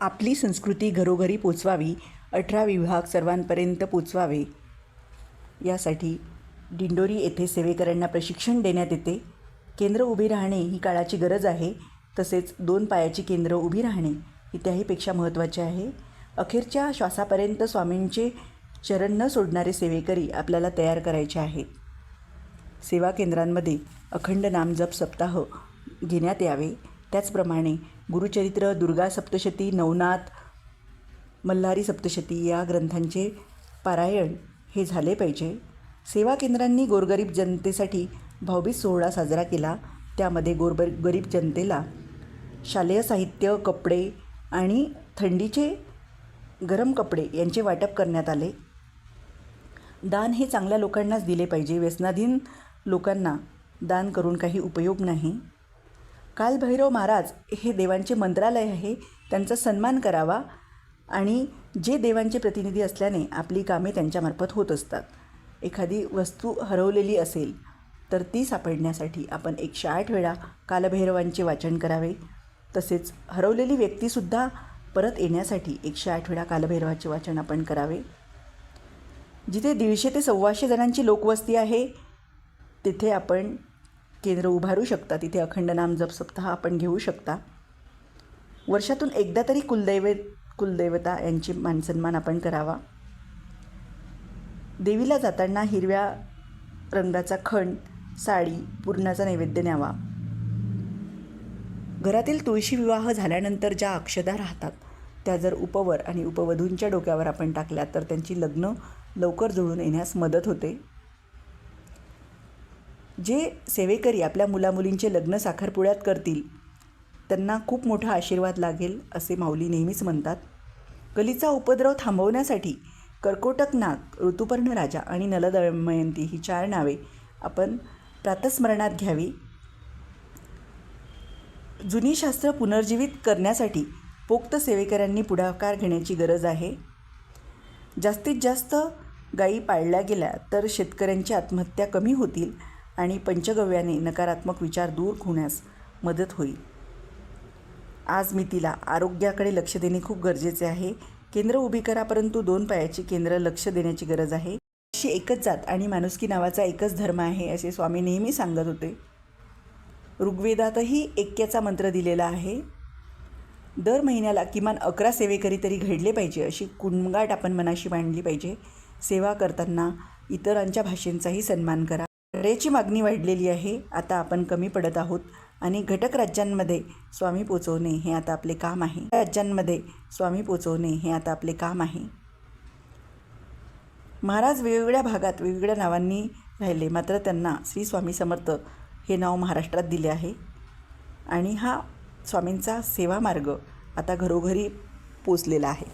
आपली संस्कृती घरोघरी पोचवावी, 18 विभाग सर्वांपर्यंत पोचवावे यासाठी दिंडोरी येथे सेवेकऱ्यांना प्रशिक्षण देण्यात येते. केंद्र उभी राहणे ही काळाची गरज आहे. तसेच 2 पायाची केंद्र उभी राहणे ही त्याहीपेक्षा महत्त्वाचे आहे. अखेरच्या श्वासापर्यंत स्वामींचे चरण न सोडणारे सेवेकरी आपल्याला तयार करायचे आहेत. सेवा केंद्रांमध्ये अखंड नामजप सप्ताह घेण्यात यावे. त्याचप्रमाणे गुरुचरित्र, दुर्गा सप्तशती, नवनाथ, मल्हारी सप्तशती या ग्रंथांचे पारायण हे झाले पाहिजे. सेवा केंद्रांनी गोरगरीब जनतेसाठी भाऊबीज सोहळा साजरा केला. त्यामध्ये गरीब जनतेला शालेय साहित्य, कपडे आणि थंडीचे गरम कपडे यांचे वाटप करण्यात आले. दान हे चांगल्या लोकांनाच दिले पाहिजे. व्यसनाधीन लोकांना दान करून काही उपयोग नाही. कालभैरव महाराज हे देवांचे मंत्रालय आहे, त्यांचा सन्मान करावा आणि जे देवांचे प्रतिनिधी असल्याने आपली कामे त्यांच्यामार्फत होत असतात. एखादी वस्तू हरवलेली असेल तर ती सापडण्यासाठी आपण 108 वेळा कालभैरवांचे वाचन करावे. तसेच हरवलेली व्यक्तीसुद्धा परत येण्यासाठी 108 वेळा कालभैरवाचे वाचन आपण करावे. जिथे 150 ते 125 जणांची लोकवस्ती आहे तिथे आपण केंद्र उभारू शकता. तिथे अखंड नाम जप सप्ताह आपण घेऊ शकता. वर्षातून एकदा तरी कुलदैवता यांची मानसन्मान आपण करावा. देवीला जाताना हिरव्या रंगाचा खण, साडी, पुरणाचा नैवेद्य न्यावा. घरातील तुळशी विवाह झाल्यानंतर ज्या अक्षता राहतात त्या जर उपवर आणि उपवधूंच्या डोक्यावर आपण टाकल्या तर त्यांची लग्न लवकर जुळून येण्यास मदत होते. जे सेवेकरी आपल्या मुलामुलींचे लग्न साखरपुड्यात करतील त्यांना खूप मोठा आशीर्वाद लागेल असे माऊली नेहमीच म्हणतात. कलीचा उपद्रव थांबवण्यासाठी कर्कोटक नाग, ऋतुपर्ण राजा आणि नलदमयंती ही 4 नावे आपण प्रातस्मरणात घ्यावी. जुनी शास्त्र पुनर्जीवित करण्यासाठी पोक्त सेवेकऱ्यांनी पुढाकार घेण्याची गरज आहे. जास्तीत जास्त गायी पाळल्या गेल्या तर शेतकऱ्यांची आत्महत्या कमी होतील आणि पंचगव्याने नकारात्मक विचार दूर होण्यास मदत होईल. आज मितीला आरोग्याकडे लक्ष देणे खूप गरजेचे आहे. केंद्र उभी करा, परंतु 2 पायाची केंद्र लक्ष देण्याची गरज आहे. अशी एकच जात आणि माणुसकी नावाचा एकच धर्म आहे असे स्वामी नेहमी सांगत होते. ऋग्वेदातही ऐक्याचा मंत्र दिलेला आहे. दर महिन्याला किमान 11 सेवेकरी तरी घडले पाहिजे अशी कुणगाट आपण मनाशी मांडली पाहिजे. सेवा करताना इतरांच्या भाषेंचाही सन्मान करा. कार्याची मागणी वाढलेली आहे, आता आपण कमी पडत आहोत आणि घटक राज्यांमध्ये स्वामी पोचवणे हे आता आपले काम आहे. महाराज वेगवेगळ्या भागात वेगवेगळ्या नावांनी राहिले, मात्र त्यांना श्री स्वामी समर्थ हे नाव महाराष्ट्रात दिले आहे आणि हा स्वामींचा सेवा मार्ग आता घरोघरी पोचलेला आहे.